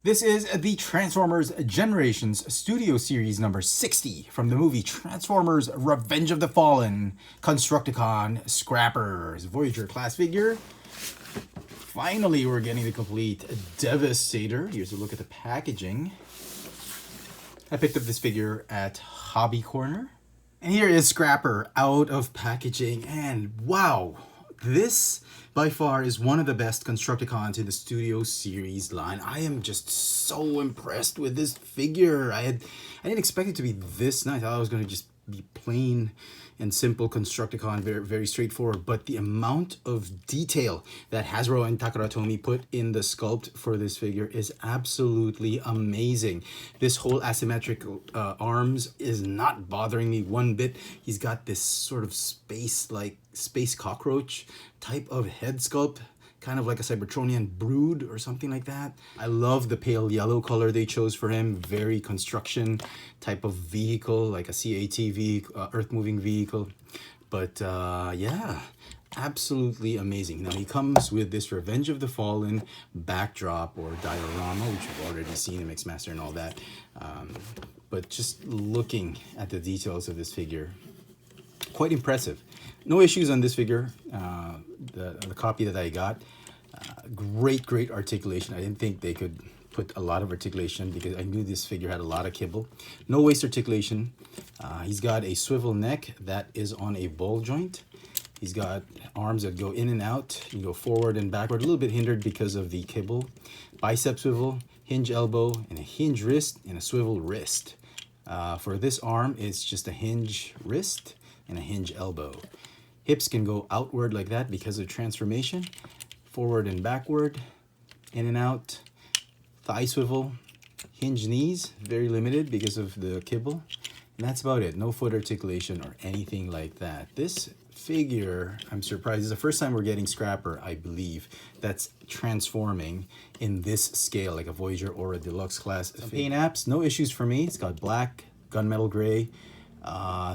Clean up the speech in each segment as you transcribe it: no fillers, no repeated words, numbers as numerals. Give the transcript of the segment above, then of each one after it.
This is the Transformers Generations Studio Series number 60 from the movie Transformers Revenge of the Fallen, Constructicon Scrappers, Voyager class figure. Finally, we're getting the complete Devastator. Here's a look at the packaging. I picked up this figure at Hobby Corner. And here is Scrapper out of packaging, and wow! This, by far, is one of the best Constructicons in the Studio Series line. I am just so impressed with this figure. I didn't expect it to be this nice. I thought it was going to just be plain and simple Constructicon, very, very straightforward. But the amount of detail that Hasbro and Takaratomi put in the sculpt for this figure is absolutely amazing. This whole asymmetric arms is not bothering me one bit. He's got this sort of space cockroach type of head sculpt, kind of like a Cybertronian brood or something like that. I love the pale yellow color they chose for him. Very construction type of vehicle, like a CATV, earth-moving vehicle. But yeah, absolutely amazing. Now he comes with this Revenge of the Fallen backdrop or diorama, which we've already seen in Mixmaster and all that. But just looking at the details of this figure, quite impressive. No issues on this figure. The copy that I got, great articulation. I didn't think they could put a lot of articulation because I knew this figure had a lot of kibble. No waist articulation. He's got a swivel neck that is on a ball joint. He's got arms that go in and out. You go forward and backward, a little bit hindered because of the kibble. Bicep swivel, hinge elbow, and a hinge wrist, and a swivel wrist. For this arm, it's just a hinge wrist and a hinge elbow. Hips can go outward like that because of transformation. Forward and backward, in and out. Thigh swivel, hinge knees, very limited because of the kibble. And that's about it. No foot articulation or anything like that. This figure, I'm surprised. This is the first time we're getting Scrapper, I believe, that's transforming in this scale, like a Voyager or a deluxe class. Paint apps, no issues for me. It's got black, gunmetal gray,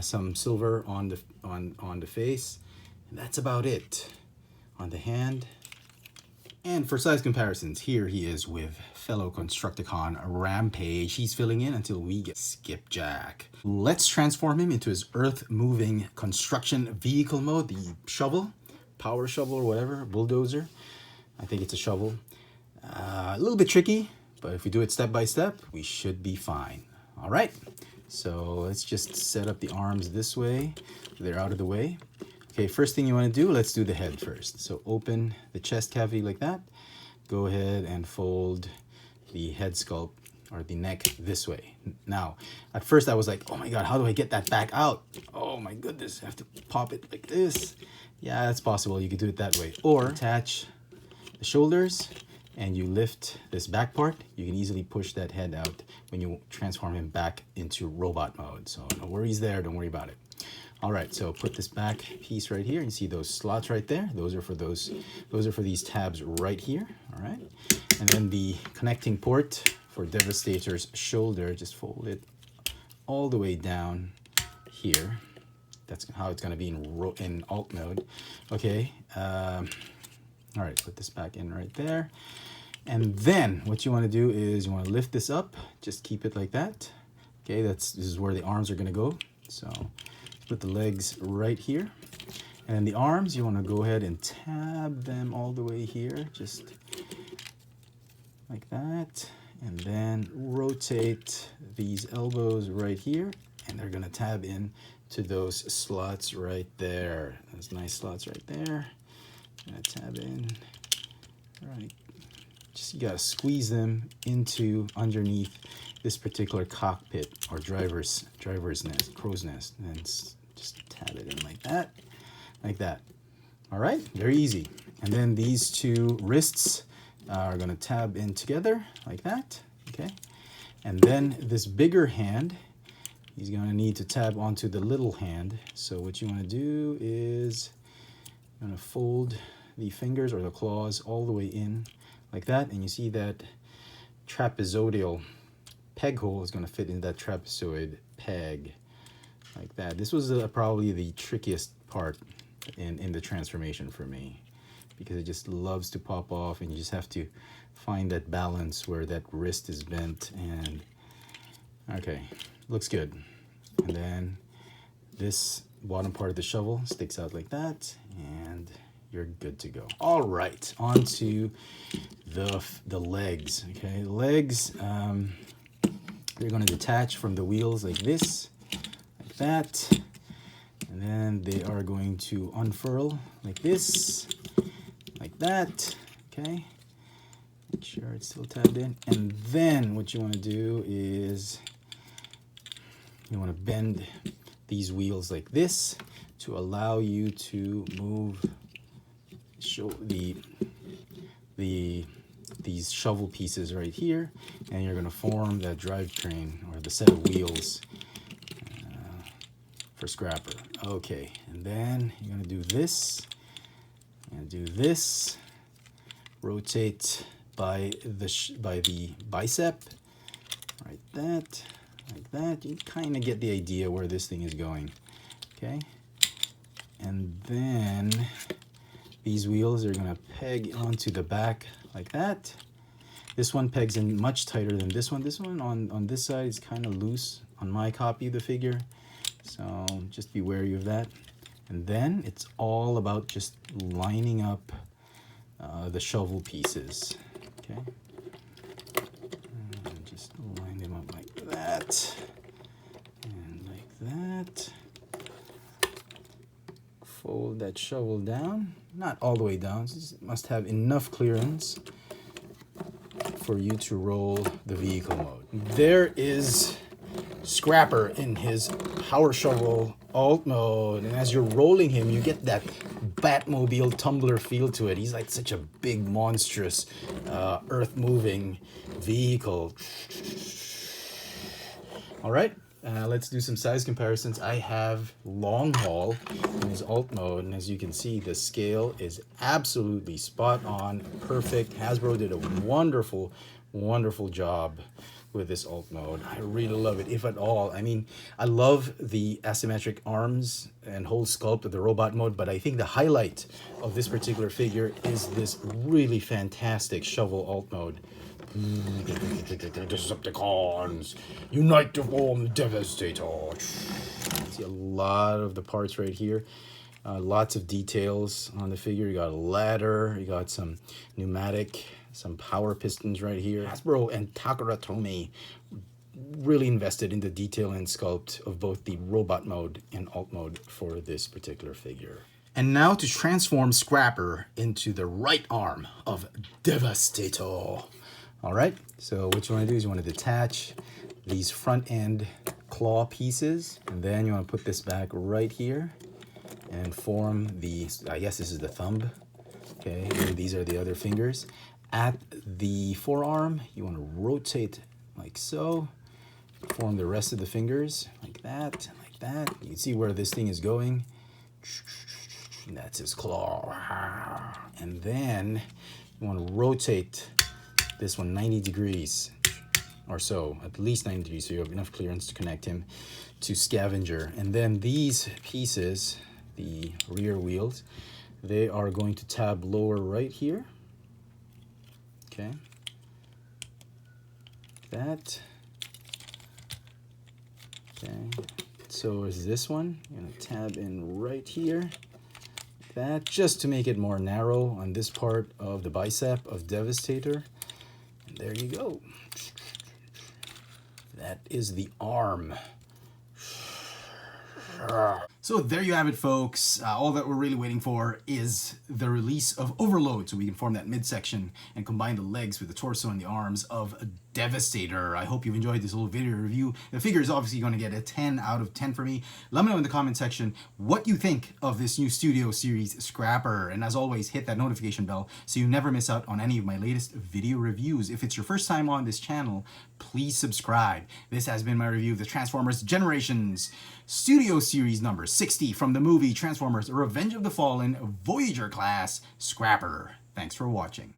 some silver on the face, and that's about it. On the hand. And for size comparisons, here he is with fellow Constructicon Rampage. He's filling in until we get Skipjack. Let's transform him into his earth-moving construction vehicle mode, the shovel, power shovel or whatever, bulldozer. I think it's a shovel. A little bit tricky, but if we do it step by step, we should be fine. All right, so let's just set up the arms this way. They're out of the way. Okay, first thing you want to do, let's do the head first. So open the chest cavity like that. Go ahead and fold the head sculpt or the neck this way. Now, at first I was like, oh my God, how do I get that back out? Oh my goodness, I have to pop it like this. Yeah, that's possible. You could do it that way. Or attach the shoulders and you lift this back part. You can easily push that head out when you transform him back into robot mode. So no worries there, don't worry about it. All right, so put this back piece right here. You see those slots right there? Those are for these tabs right here. All right, and then the connecting port for Devastator's shoulder. Just fold it all the way down here. That's how it's gonna be in alt mode. Okay. All right, put this back in right there. And then what you want to do is you want to lift this up. Just keep it like that. Okay, this is where the arms are gonna go. So put the legs right here, and the arms, you want to go ahead and tab them all the way here, just like that, and then rotate these elbows right here, and they're going to tab in to those slots right there. Those nice slots right there. Gonna tab in. All right, just you got to squeeze them into underneath this particular cockpit or driver's nest, crow's nest, and just tab it in like that. All right, very easy. And then these two wrists are gonna tab in together like that, okay? And then this bigger hand, he's gonna need to tab onto the little hand. So what you wanna do is you're gonna fold the fingers or the claws all the way in like that, and you see that trapezoidal peg hole is going to fit in that trapezoid peg like that. This was probably the trickiest part in the transformation for me. because it just loves to pop off, and you just have to find that balance where that wrist is bent. And okay, looks good. And then this bottom part of the shovel sticks out like that, and you're good to go. All right, on to the legs. Okay, the legs, they're going to detach from the wheels like this, like that, and then they are going to unfurl like this, like that. Okay, make sure it's still tabbed in. And then what you want to do is you want to bend these wheels like this to allow you to move these shovel pieces right here, and you're going to form that drivetrain or the set of wheels for Scrapper. Okay, and then you're going to do this and do this. Rotate by the bicep, like that, like that. You kind of get the idea where this thing is going. Okay, and then these wheels are going to peg onto the back like that. This one pegs in much tighter than this one. This one on this side is kind of loose on my copy of the figure, so just be wary of that. And then it's all about just lining up the shovel pieces. Okay, and just line them up like that and like that. Fold that shovel down, not all the way down, so it must have enough clearance for you to roll the vehicle mode. There is Scrapper in his power shovel alt mode, and as you're rolling him, you get that Batmobile tumbler feel to it. He's like such a big, monstrous, earth-moving vehicle. All right. Let's do some size comparisons. I have long haul in his alt mode, and as you can see, the scale is absolutely spot on, perfect. Hasbro did a wonderful, wonderful job with this alt mode. I really love it, if at all. I mean, I love the asymmetric arms and whole sculpt of the robot mode, but I think the highlight of this particular figure is this really fantastic shovel alt mode. Decepticons, unite to form Devastator. See a lot of the parts right here. Lots of details on the figure. You got a ladder, you got some pneumatic, some power pistons right here. Hasbro and Takara Tomy really invested in the detail and sculpt of both the robot mode and alt mode for this particular figure. And now to transform Scrapper into the right arm of Devastator. All right, so what you want to do is you want to detach these front end claw pieces, and then you want to put this back right here and form the, I guess this is the thumb, okay, and these are the other fingers. At the forearm, you want to rotate like so, form the rest of the fingers like that, like that. You can see where this thing is going. That's his claw. And then you want to rotate this one 90 degrees or so, at least 90 degrees, so you have enough clearance to connect him to Scavenger. And then these pieces, the rear wheels, they are going to tab lower right here. Okay. That. Okay. So is this one. I'm going to tab in right here. That, just to make it more narrow on this part of the bicep of Devastator. And there you go. That is the arm. So there you have it, folks. All that we're really waiting for is the release of Overload, so we can form that midsection and combine the legs with the torso and the arms of Devastator. I hope you've enjoyed this little video review. The figure is obviously going to get a 10 out of 10 for me. Let me know in the comment section what you think of this new Studio Series Scrapper. And as always, hit that notification bell so you never miss out on any of my latest video reviews. If it's your first time on this channel, please subscribe. This has been my review of the Transformers Generations Studio Series number 60 from the movie Transformers Revenge of the Fallen Voyager class Scrapper. Thanks for watching.